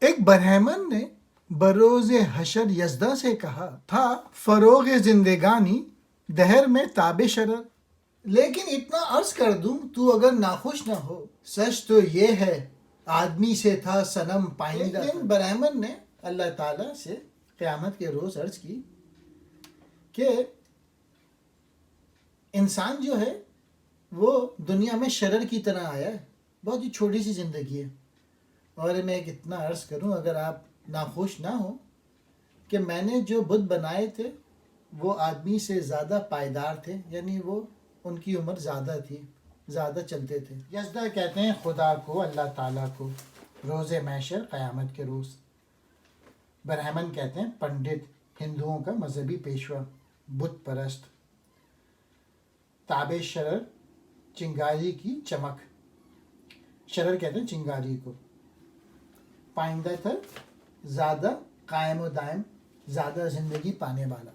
ایک برہمن نے بروز حشر یزداں سے کہا تھا فروغ زندگانی دہر میں تاب شرر، لیکن اتنا عرض کر دوں تو اگر ناخوش نہ ہو، سچ تو یہ ہے آدمی سے تھا صنم پائندہ۔ ایک دن برہمن نے اللہ تعالیٰ سے قیامت کے روز عرض کی کہ انسان جو ہے وہ دنیا میں شرر کی طرح آیا ہے، بہت ہی چھوٹی سی زندگی ہے، اور میں اتنا عرض کروں اگر آپ ناخوش نہ ہوں کہ میں نے جو بت بنائے تھے وہ آدمی سے زیادہ پائیدار تھے، یعنی وہ ان کی عمر زیادہ تھی، زیادہ چلتے تھے۔ یزدہ کہتے ہیں خدا کو، اللہ تعالیٰ کو، روز محشر قیامت کے روز۔ برہمن کہتے ہیں پنڈت، ہندوؤں کا مذہبی پیشوا، بت پرست۔ تاب شرر، چنگاری کی چمک، شرر کہتے ہیں چنگاری کو۔ پائندہ تر، زیادہ قائم و دائم، زیادہ زندگی پانے والا۔